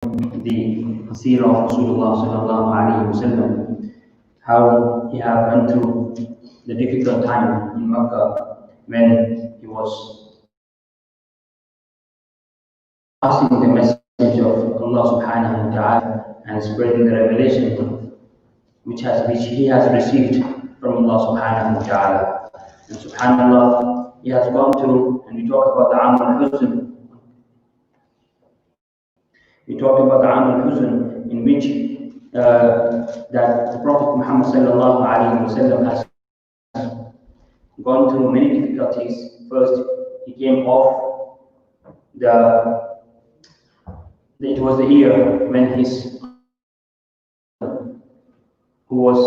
the Seerah of Rasulullah sallallahu alayhi wasallam, how he had went through the difficult time in Makkah when he was passing the message of Allah subhanahu wa ta'ala and spreading the revelation which he has received from Allah subhanahu wa ta'ala. And subhanallah, he has gone through, and we talked about the Am al-Huzn. We talked about the Am al-Huzn, in which that the Prophet Muhammad sallallahu alayhi wa sallam has gone through many difficulties. First, he came off it was the year when who was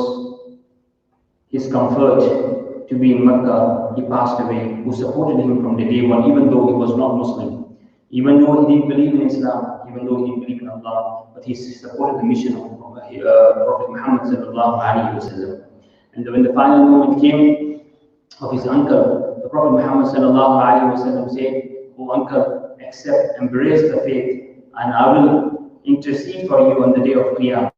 his comfort to be in Mecca, he passed away, who supported him from the day one, even though he was not Muslim, even though he didn't believe in Islam, even though he didn't believe in Allah, but he supported the mission of Prophet Muhammad sallallahu alaihi wasallam. And when the final moment came of his uncle, the Prophet Muhammad sallallahu alaihi wasallam said, "Oh uncle, accept, embrace the faith, and I will intercede for you on the day of Qiyamah."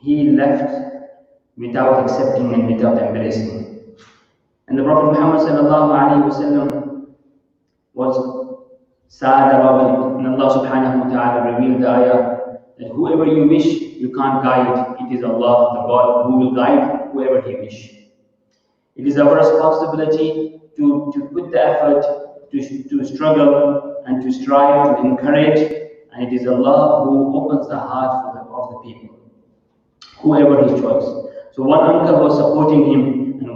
He left without accepting and without embracing. And the Prophet Muhammad sallallahu alaihi wasallam was sad about it. And Allah subhanahu wa ta'ala revealed the ayah that whoever you wish, you can't guide. It is Allah, the God, who will guide whoever He wish. It is our responsibility to put the effort, to struggle and to strive, to encourage, and it is Allah who opens the heart of the people, whoever his choice. So one uncle was supporting him, and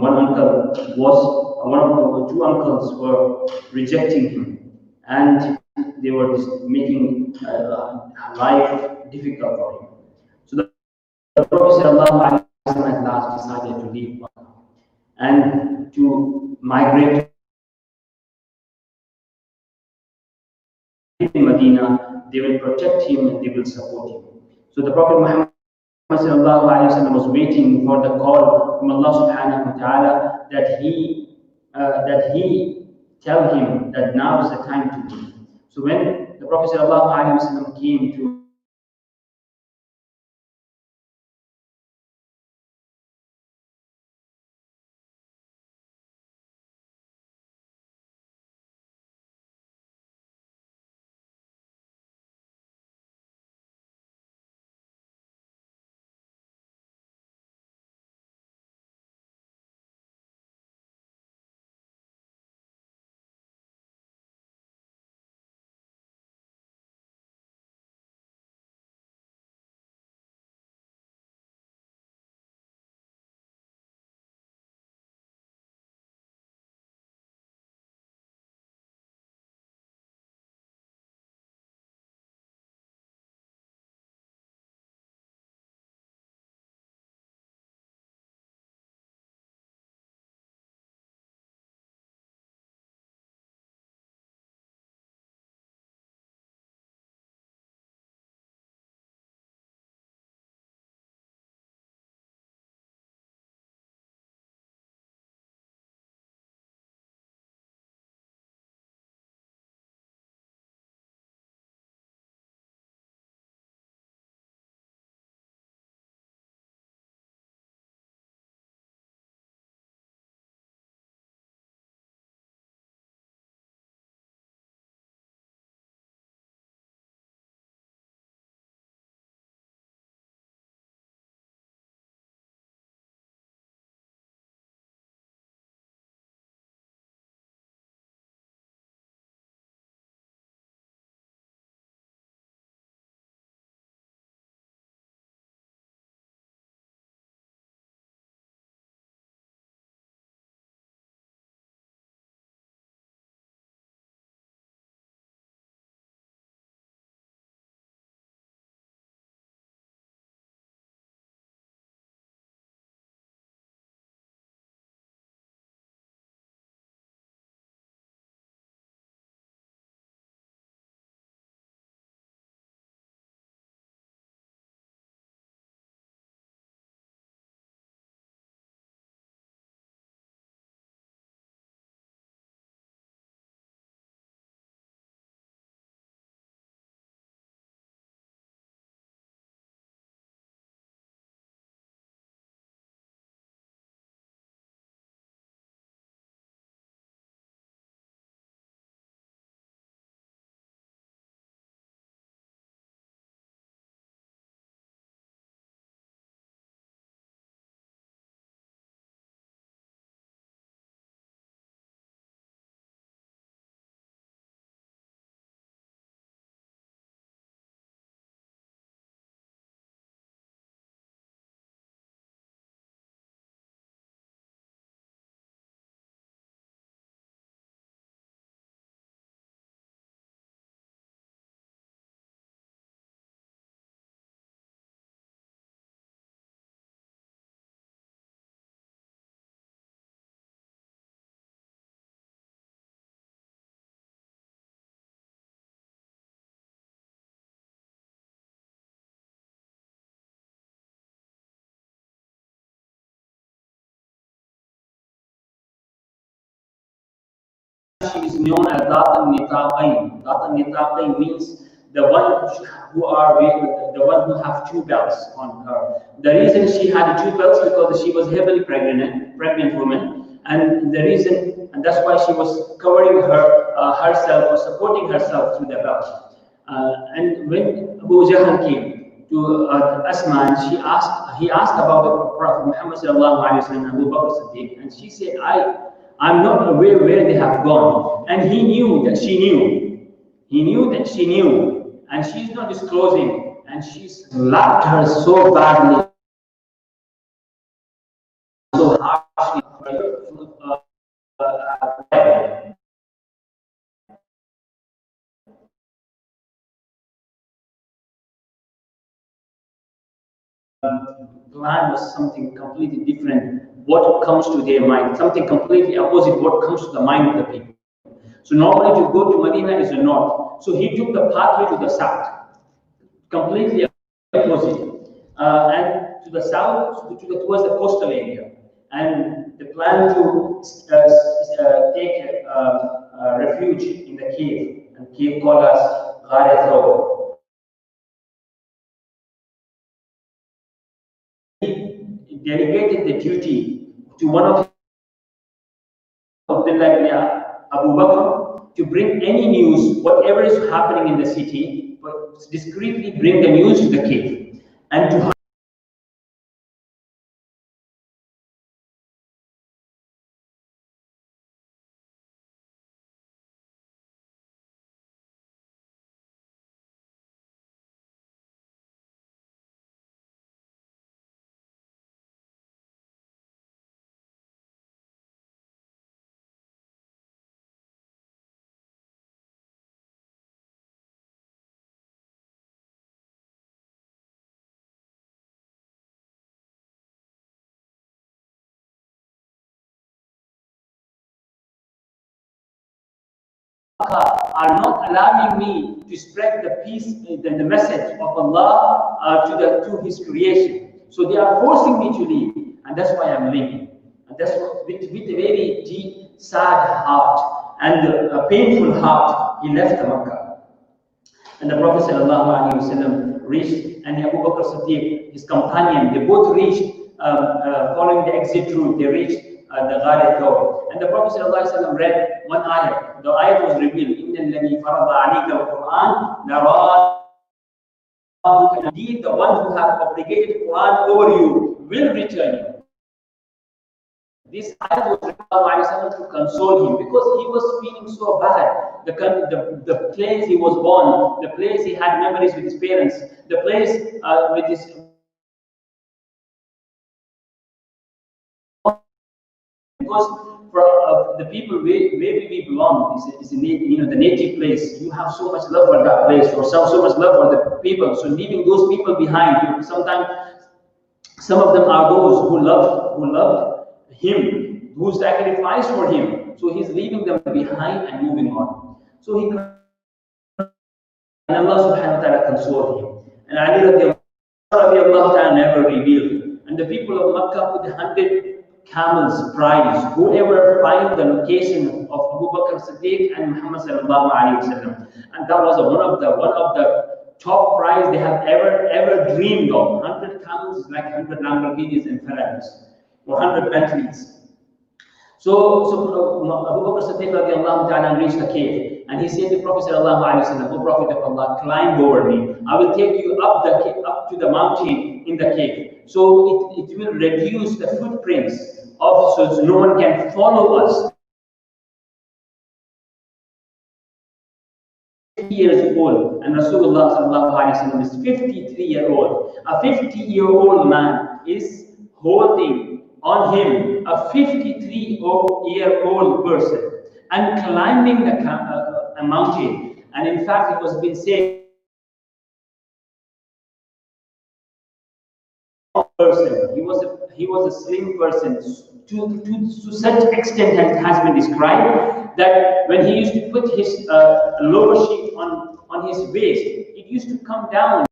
two uncles were rejecting him, and they were making life difficult for him. So the Prophet at last decided to leave and to migrate in Medina. They will protect him and they will support him. So the Prophet Muhammad was waiting for the call from Allah subhanahu wa ta'ala that he tell him that now is the time to leave. So when the Prophet came to she is known as Dhat al-Nitaqayn. Dhat al-Nitaqayn means the one the one who have two belts on her. The reason she had two belts because she was heavily pregnant woman, and the reason, and that's why she was covering herself or supporting herself through the belt. And when Abu Jahl came to Asma, and he asked about the Prophet Muhammad sallallahu alaihi wasallam, Abu Bakr Siddiq, and she said, I'm not aware where they have gone. And he knew that she knew. He knew that she knew, and she's not disclosing, and she slapped her so badly, so harshly. Plan was something completely different. What comes to their mind, something completely opposite what comes to the mind of the people. So normally to go to Medina is the north. So he took the pathway to the south, completely opposite, and to the south, towards the coastal area. And the plan to take refuge in the cave, and cave called as Gharetho. He delegated the duty to one of Abdullah ibn Abu Bakr to bring any news, whatever is happening in the city, but discreetly bring the news to the cave. And to are not allowing me to spread the peace, the message of Allah to His creation. So they are forcing me to leave, and that's why I'm leaving. And that's what, with a very deep, sad heart and a painful heart, he left Makkah. And the Prophet ﷺ reached, and Abu Bakr Siddiq, his companion, they both reached, following the exit route, they reached the Gharet door. And the Prophet ﷺ read one ayah. The ayah was revealed, إِنَّ الَّذِي فَرَضَ عَلَيْكَ الْقُرْآنَ لَرَادُكَ. Indeed, the one who has obligated Quran over you will return you. This ayah was to console him because he was feeling so bad. The place he was born, the place he had memories with his parents, the place with his because for the people where we belong is the native place. You have so much love for that place, or so much love for the people. So leaving those people behind, sometimes some of them are those who loved him, who sacrificed for him. So he's leaving them behind and moving on. So and Allah subhanahu wa ta'ala consoled him. And Ali radiallahu ta'ala never revealed. And the people of Makkah put 100 camels prize. Whoever find the location of Abu Bakr Siddiq and Muhammad sallallahu alaihi wasallam. And that was one of the top prize they have ever dreamed of. 100 camels is like 100 Lamborghinis and Ferraris, or 100 Bentleys. So Abu Bakr Siddiq radiallahu ta'ala reached the cave, and he said to Prophet sallallahu alaihi wasallam, "O Prophet of Allah, climb over me. I will take you up to the mountain in the cave. So it will reduce the footprints so no one can follow us." Years old, and Rasulullah sallallahu alaihi wasallam is 53-year-old. A 50-year-old man is holding on him a 53-year-old person and climbing a mountain. And in fact, it was been said person. He was a slim person to such extent as has been described that when he used to put his lower sheet on his waist, it used to come down.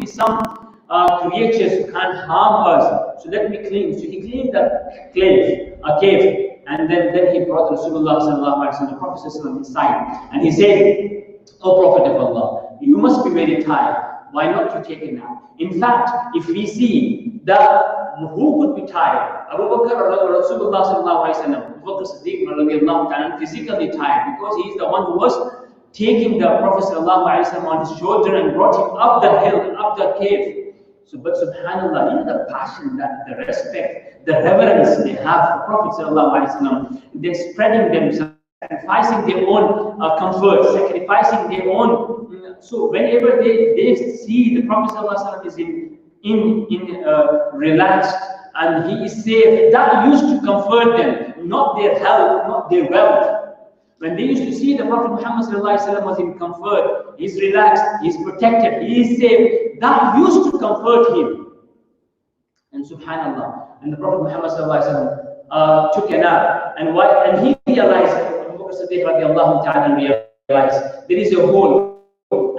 be some creatures who can't harm us. So let me clean. So he cleaned a cave, and then he brought Rasulullah sallallahu alaihi wasallam, the Prophet sallallahu inside, and he said, "O Prophet of Allah, you must be very tired. Why not you take a nap? In fact, if we see that who could be tired, Abu Bakr or Rasulullah sallallahu alaihi wasallam, Abu Bakr Siddiq radiallahu ta'ala, physically tired because he is the one who was taking the Prophet sallallahu alaihi wasallam on his shoulder and brought him up the hill, up the cave. So, but subhanallah, you know the passion, the respect, the reverence they have for Prophet sallallahu alaihi wasallam. They're spreading themselves, sacrificing their own comfort, sacrificing their own. So whenever they see the Prophet sallallahu alaihi wasallam is in relaxed and he is safe, that used to comfort them, not their health, not their wealth. When they used to see the Prophet Muhammad was in comfort, he's relaxed, he's protected, he is safe, that used to comfort him. And subhanallah, and the Prophet Muhammad took a nap, and he realized, Abu Bakr Siddiq radiallahu ta'ala realized, there is a hole,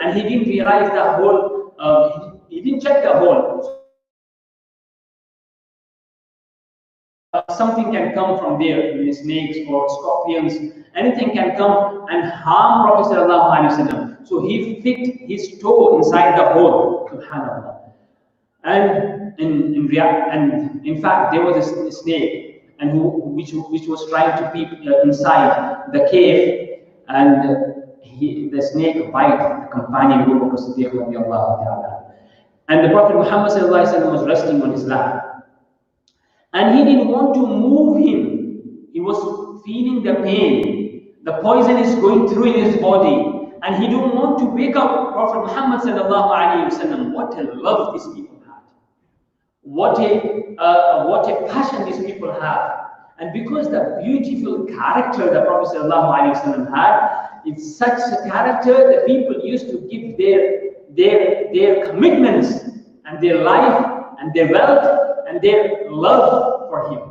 and he didn't realize that hole, he didn't check the hole. Something can come from there, snakes or scorpions, anything can come and harm Prophet sallallahu alaihi wasallam. So he fit his toe inside the hole, subhanallah. And in fact, there was a snake, and which was trying to peep inside the cave, and the snake bite the companion Abu Bakr Siddiq radiallahu ta'ala. And the Prophet Muhammad sallallahu alaihi wasallam was resting on his lap. And he didn't want to move him. He was feeling the pain. The poison is going through in his body. And he didn't want to wake up Prophet Muhammad sallallahu alaihi wasallam. What a love these people had. What a passion these people have. And because the beautiful character that Prophet sallallahu alaihi wasallam had, it's such a character that people used to give their commitments and their life and their wealth and their love for him.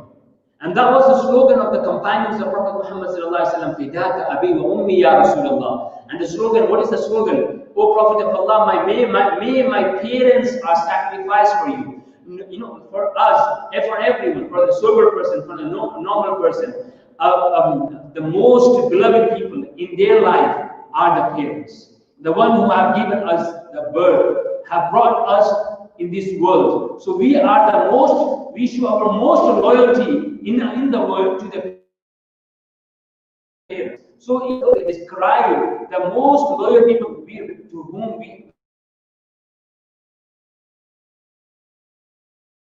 And that was the slogan of the companions of Prophet Muhammad sallallahu alaihi wasallam, Fidaka abi wa ummi ya Rasulullah. And the slogan, what is the slogan? O Prophet of Allah, may my parents are sacrificed for you. You know, for us, for everyone, for the sober person, for the normal person, the most beloved people in their life are the parents. The one who have given us the birth, have brought us in this world. So we show our most loyalty in the world to the parents. So it describe the most loyal people to whom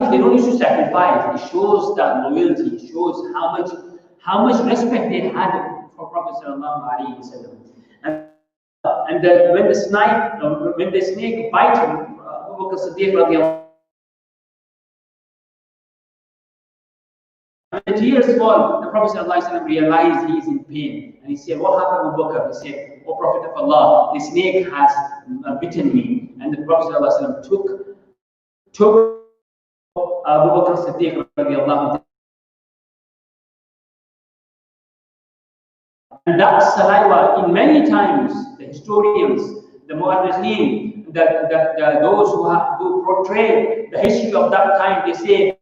they don't used to sacrifice. It shows that loyalty. It shows how much respect they had for Prophet sallallahu alaihi wasallam. And when the snake bite him, Abu Bakr Siddiq radiallahu, when the tears fall, the Prophet sallallahu alaihi wasallam realized he is in pain, and he said, "What happened, Abu Bakr?" He said, "O Prophet of Allah, the snake has bitten me." And the Prophet sallallahu alaihi wasallam took Abu Bakr Siddiq radiallahu. And that saliva, in many times, the historians, the mu'arrikhin, those who portray the history of that time, they say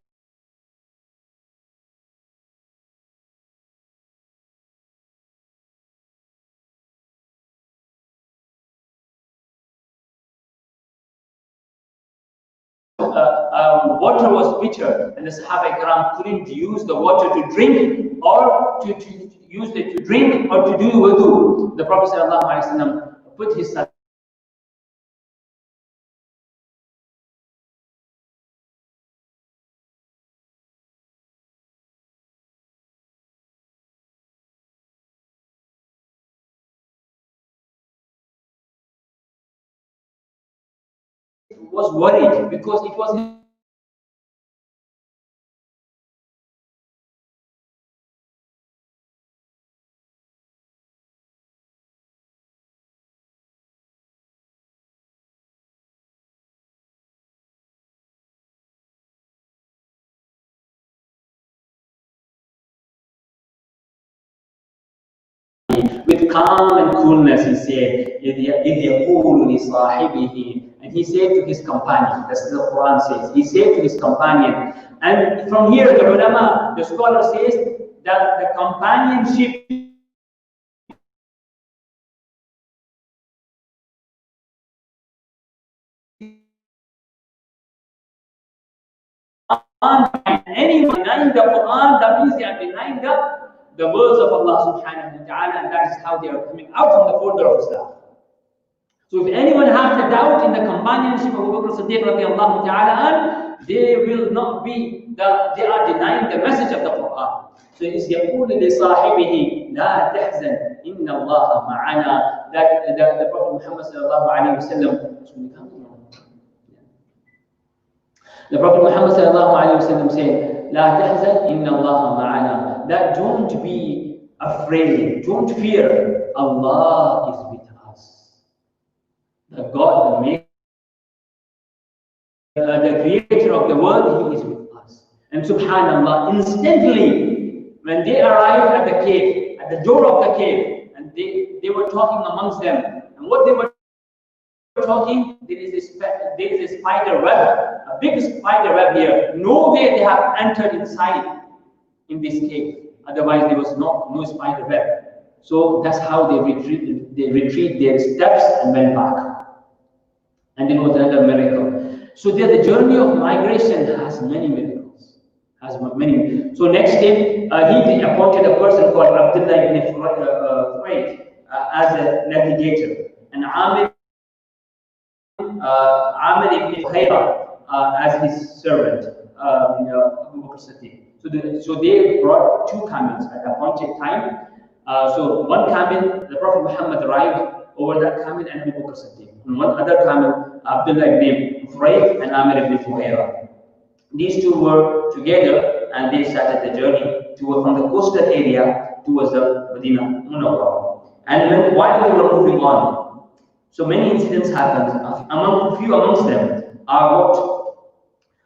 water was bitter, and the Sahaba Ikram couldn't use the water to drink or to use it to drink or to do wudu. The Prophet sallallahu alaihi wasallam put his was worried because it was with calm and coolness. He said, إِذْ يَقُولُ لِصَاحِبِهِ and he said to his companion, that's the Quran says, he said to his companion, and from here the ulama, the scholar says that the companionship anyone denying the Quran, that means they are denying the words of Allah subhanahu wa ta'ala, and that is how they are coming out from the border of Islam. So if anyone has a doubt in the companionship of Abu Bakr Siddiq radiallahu ta'ala, they will not be, they are denying the message of the Quran. So it is يقول لصاحبه لا تحزن إن الله معنا, that the Prophet Muhammad sallallahu alayhi wa sallam, the Prophet Muhammad sallallahu alayhi wa sallam said, لا تحزن إن الله معنا, that don't be afraid, don't fear, Allah is with us. The God, the creator of the world, He is with us. And subhanallah, instantly, when they arrived at the cave, at the door of the cave, and they were talking amongst them, and what they were talking, there is a spider web, a big spider web here. No way they have entered inside in this cave. Otherwise, there was no spider web. So that's how they retreat their steps and went back. And it was another miracle. So there, the journey of migration has many miracles. So next day, he appointed a person called Abdullah ibn Furayd as a navigator, and Amir ibn Fuhayrah as his servant, Abu Bakr Siddiq. So they brought 2 camels at the appointed time. So one camel, the Prophet Muhammad arrived over that camel, and Abu Bakr Siddiq. And one other camel, Abdullah ibn Furayd and Amir ibn Fuhayrah. These 2 were together, and they started the journey from the coastal area towards the Madinah Munawwarah. And while they were moving on, so many incidents happened. A few amongst them are what?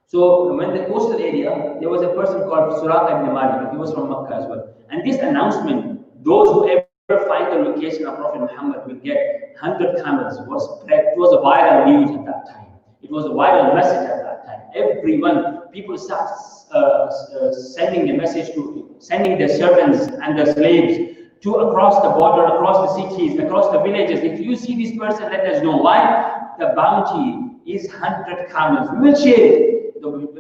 So when the coastal area, there was a person called Seerah ibn Malik. He was from Makkah as well. And this announcement, those who ever find the location of Prophet Muhammad will get 100 camels, was spread. It was a viral news at that time. It was a viral message at that time. Everyone, people start sending the message sending their servants and their slaves to across the border, across the cities, across the villages. If you see this person, let us know. Why? The bounty is 100 camels. We will share it.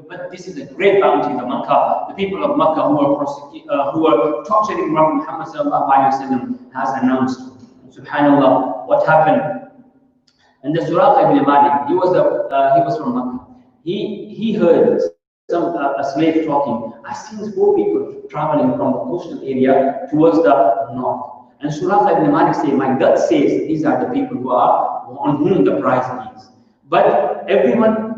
But this is a great bounty. The people of Makkah who are torturing Prophet Muhammad sallallahu alaihi wasallam has announced. Subhanallah, what happened? And the Seerah ibn Malik, he was from Makkah. He heard a slave talking. I've seen 4 people traveling from the coastal area towards the north. And Seerah ibn Malik said, my gut says these are the people on whom the prize is. But everyone,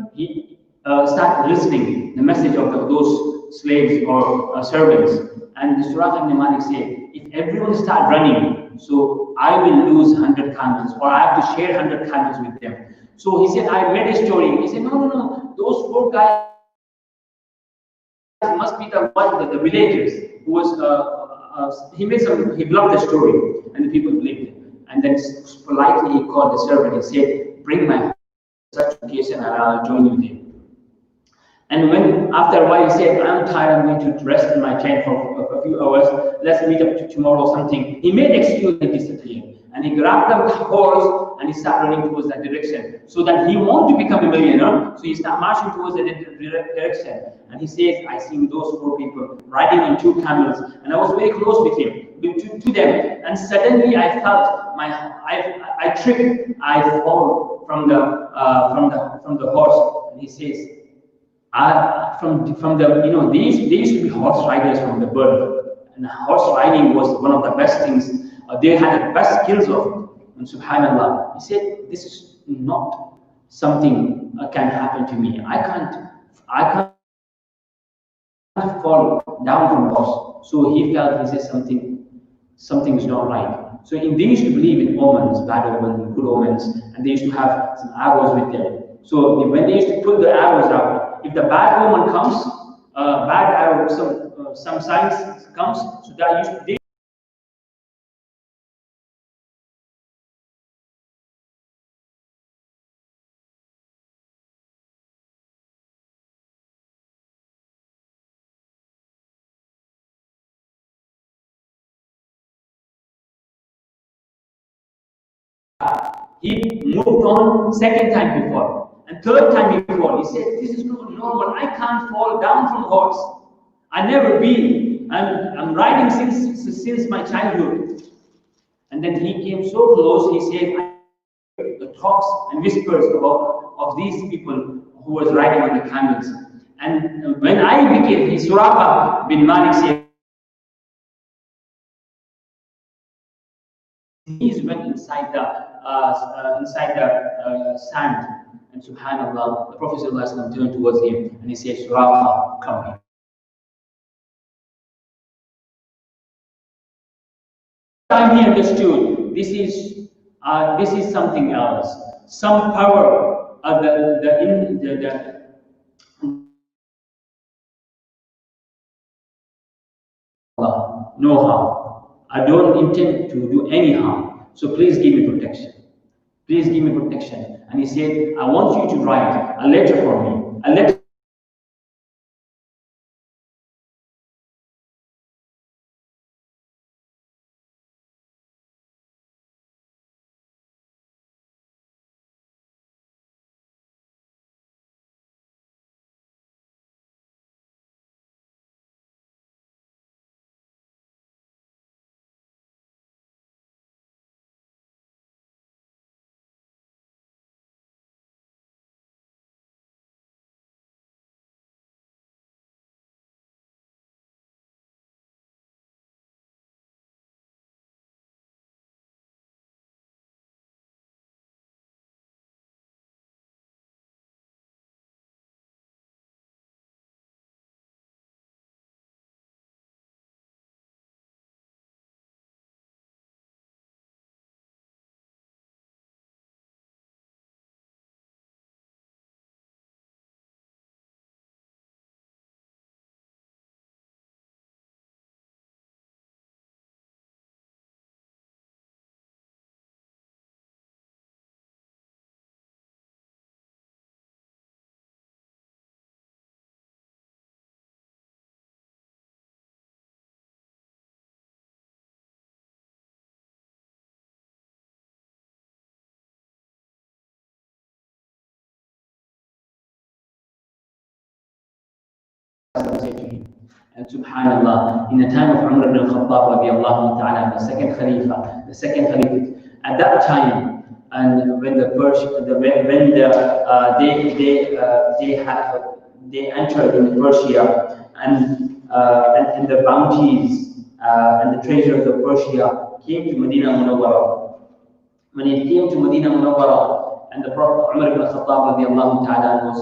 start listening the message of those slaves or servants. And the Seerah ibn Malik said, if everyone start running, so I will lose 100 camels, or I have to share 100 camels with them. So he said, I made a story. He said, no, those 4 guys must be the villagers who was. He blocked the story, and the people believed it. And then politely he called the servant and said, bring my such occasion and I'll join you there. And after a while he said, I'm tired, I'm going to rest in my tent for a few hours, let's meet up tomorrow or something. He made excuse and disappeared. And he grabbed the horse and he started running towards that direction. So that he wanted to become a millionaire. So he started marching towards that direction. And he says, I see those 4 people riding on 2 camels. And I was very close with him, to them. And suddenly I felt I tripped, I fall from the horse. And he says, they used to be horse riders from the birth, and horse riding was one of the best things. They had the best skills of it. And subhanallah, he said, this is not something can happen to me. I can't fall down from horse. So he felt, he said, something is not right. So they used to believe in omens, bad omens, good omens, and they used to have some arrows with them. So when they used to pull the arrows out, if the bad omen comes, bad arrow, some signs comes, so that they He moved on second time before and third time before. He said, this is not normal. I can't fall down from horse. I never been. I'm riding since my childhood. And then he came so close. He said, I heard the talks and whispers of these people who was riding on the camels. And when I became, Suraqah bin Malik said, he went inside the sand, and subhanallah, the Prophet ﷺ turned towards him and he said, Suraqah, come here. Time he understood this is something else, some power of the no harm. I don't intend to do any harm. So please give me protection. Please give me protection. And he said, I want you to write a letter for me. A letter. Say to him. And subhanallah, in the time of Umar ibn Khattab radiallahu ta'ala, the second Khalifa, at that time, and when the they entered in Persia, and the bounties and the treasures of Persia came to Madinah Munawwarah. When it came to Madinah Munawwarah, and the Prophet Umar ibn Khattab radiallahu ta'ala was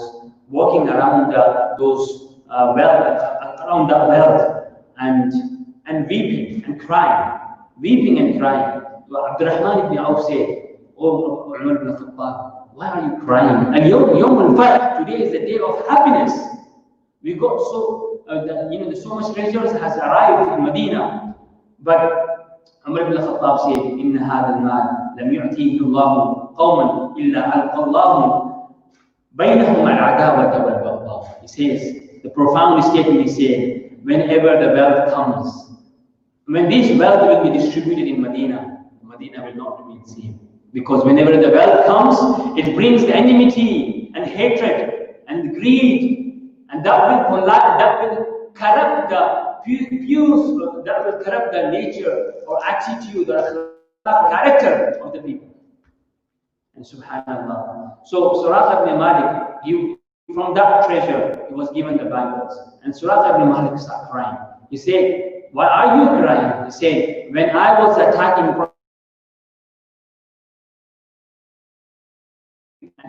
walking around around that wealth and weeping and crying. So Abdurrahman ibn Auf said, "Oh Umar ibn Khattab, why are you crying? And Yawm al-Fath, today is the day of happiness. We got so much treasures has arrived in Medina." But Umar ibn Khattab said, "Inna hadha al-mal lam yu'tihi Allah qawman illa alqa Allah bainahum al-adawata wal-baghdha." He says, the profound statement he said, whenever the wealth comes, when this wealth will be distributed in Medina, Medina will not remain same. Because whenever the wealth comes, it brings the enmity and hatred and greed, and that will corrupt the nature or attitude or character of the people. And subhanallah. So Suraqah ibn Malik, from that treasure, he was given the bangles. And Suraqah ibn Malik started crying. He said, "Why are you crying?" He said, "When I was attacking,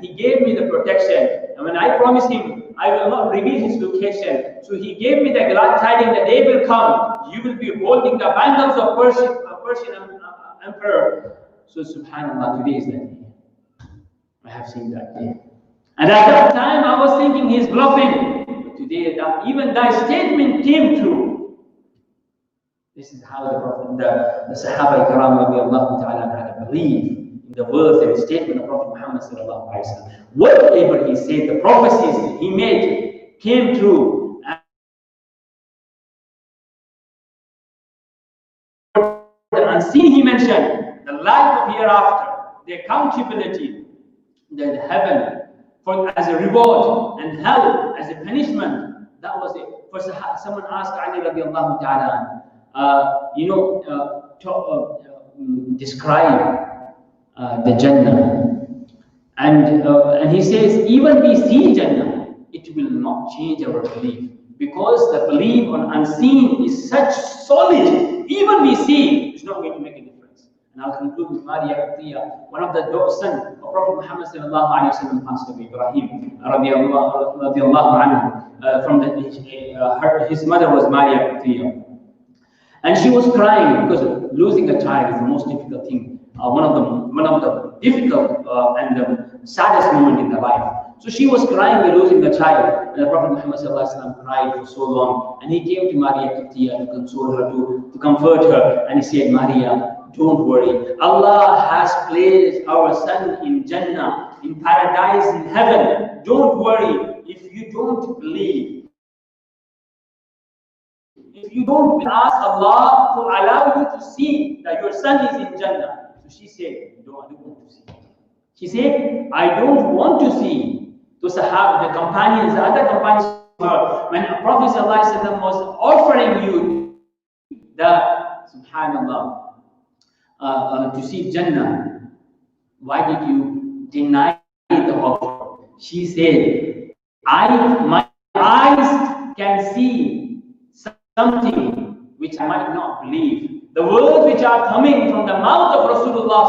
he gave me the protection. And when I promised him, I will not reveal his location. So he gave me the glad tidings that day will come. You will be holding the bangles of Persian emperor." So subhanallah, today is that day. I have seen that day. And at that time, I was thinking he's bluffing. But today, even that statement came true. This is how the Sahaba Ikram radiallahu ta'ala had believe in the words and statement of Prophet Muhammad sallallahu alaihi wasallam. Whatever he said, the prophecies he made came true. And the unseen he mentioned, the life of hereafter. the accountability, the heaven as a reward and hell as a punishment. That was it. First, someone asked Ali radiallahu ta'ala, describe the Jannah. And he says, even we see Jannah, it will not change our belief. Because the belief on unseen is such solid, even we see, it's not going to make a difference. And I'll conclude with Maria Qibtiyya, one of the sons of Prophet Muhammad sallallahu alayhi wa sallam passed away, Ibrahim radiallahu anhu, his mother was Maria Qibtiyya. And she was crying because losing a child is the most difficult thing, one of the difficult and the saddest moment in the life. So she was crying by losing the child, and the Prophet Muhammad cried for so long, and he came to Maria Qibtiyya to console her, to comfort her, and he said, Maria, don't worry. Allah has placed our son in Jannah, in paradise, in heaven. Don't worry. If you don't believe, if you don't ask Allah to allow you to see that your son is in Jannah. So she said, no, I don't want to see. She said, I don't want to see. The Sahaba, the companions, the other companions, when the Prophet ﷺ was offering you the, subhanallah, to see Jannah, why did you deny the offer? She said, my eyes can see something which I might not believe. The words which are coming from the mouth of Rasulullah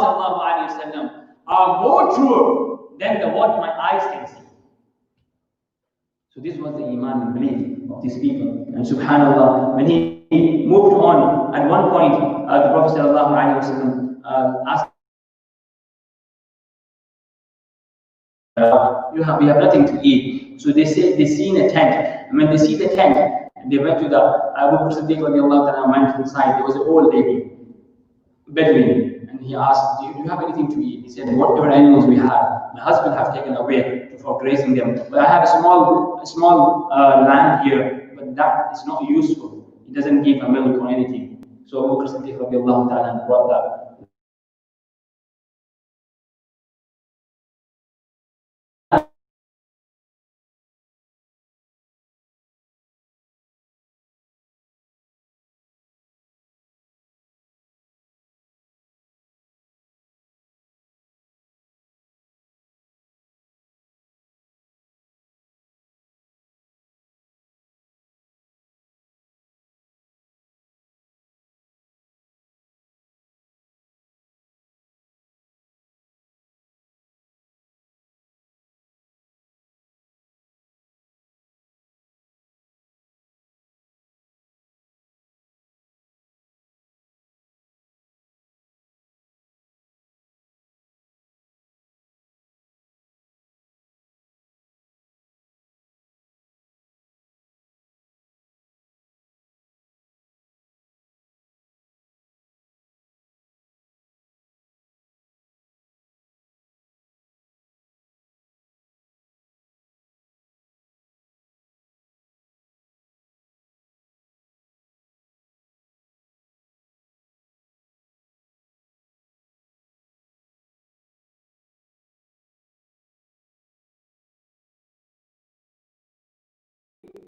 ﷺ are more true than what my eyes can see. So this was the iman and belief of these people. And subhanallah, when he moved on, at one point, the Prophet ﷺ asked, we have nothing to eat. So they seen a tent. And when they see the tent, they went to the Abu Bakr Siddiq went inside. There was an old lady, Bedouin, and he asked, do you have anything to eat? He said, whatever animals we have, my husband have taken away for grazing them. But I have a small land here, but that is not useful. It doesn't give a milk or anything. So Abu Bakr Siddiq brought that.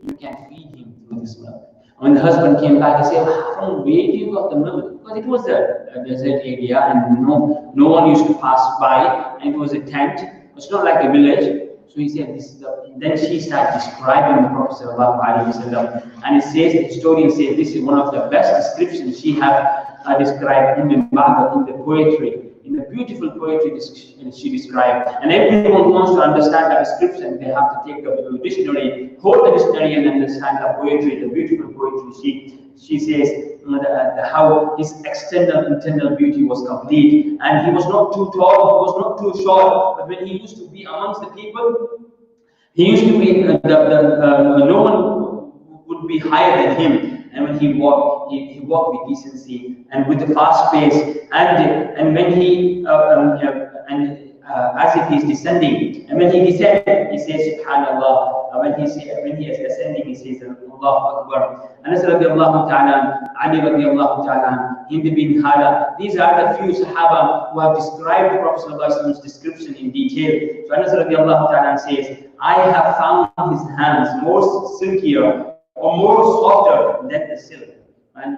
You can feed him through this milk. When the husband came back, he said, from where do you got the milk? Because it was a desert area and no one used to pass by, and it was a tent. It's not like a village. So he said, this is then she started describing the Prophet ﷺ, and it says, the historian says, this is one of the best descriptions she had described in the poetry. In the beautiful poetry she described. And everyone who wants to understand the description, they have to take the dictionary, hold the dictionary and understand the poetry, the beautiful poetry. She says how his external, internal beauty was complete. And he was not too tall, he was not too short. But when he used to be amongst the people, he used to be, no one would be higher than him. And when he walked with decency and with a fast pace. And when he, as if he's descending. And when he descended, he says, Subhanallah, when he is ascending, he says, Allahu Akbar. Anas radiallahu ta'ala, Ali radiallahu ta'ala, Hind bin Hala. These are the few Sahaba who have described the Prophet ﷺ's description in detail. So Anas radiallahu ta'ala says, I have found his hands more silkier or more softer than the silk. And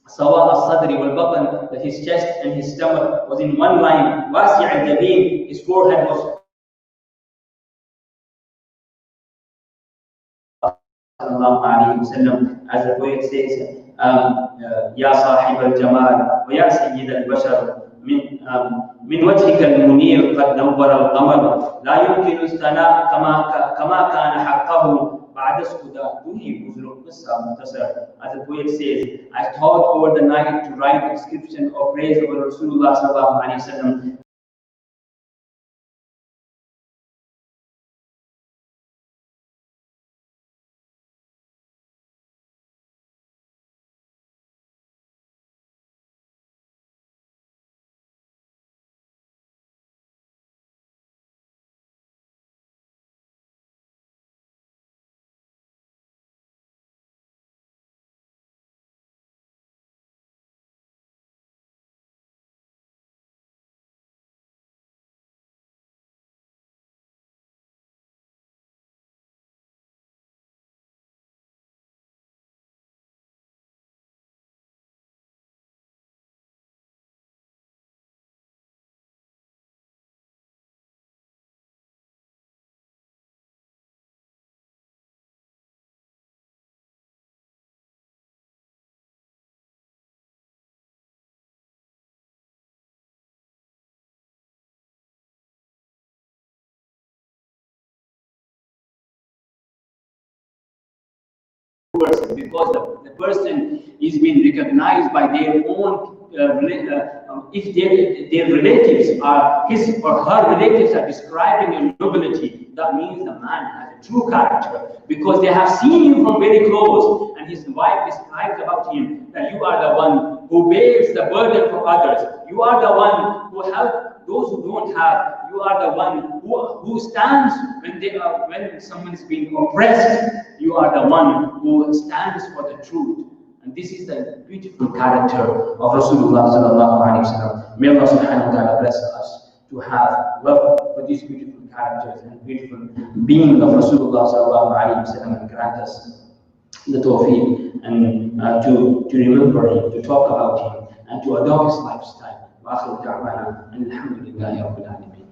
Sawa al-Sadri wal-Batan, that his chest and his stomach was in one line. Wasi' al-Jabeen, his forehead was as the poet says, يا صاحب الجمال ويا سيد البشر من وجهك المنير قد نور القمر لا يمكن الثناء كما كان حقه بعد اسكدا دوني بذل القصة مختصر. As the poet says, I thought over the night to write a description of praise over Rasulullah sallallahu alaihi wasallam. Because the person is being recognized by their own, if their relatives are, his or her relatives are describing your nobility, that means the man has a true character, because they have seen him from very close, and his wife describes about him that you are the one who bears the burden for others, you are the one who helps those who don't have, you are the one who stands when someone is being oppressed, you are the one who stands for the truth. And this is the beautiful character of Rasulullah sallallahu alaihi wasallam. May Allah subhanahu wa ta'ala bless us to have love for these beautiful characters and beautiful being of Rasulullah sallallahu alaihi wasallam, and grant us the tawfiq and to remember him, to talk about him, and to adopt his lifestyle. وآخر دعوانا أن الحمد لله رب العالمين.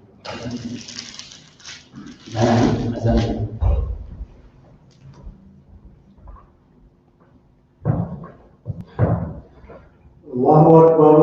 الله أكبر.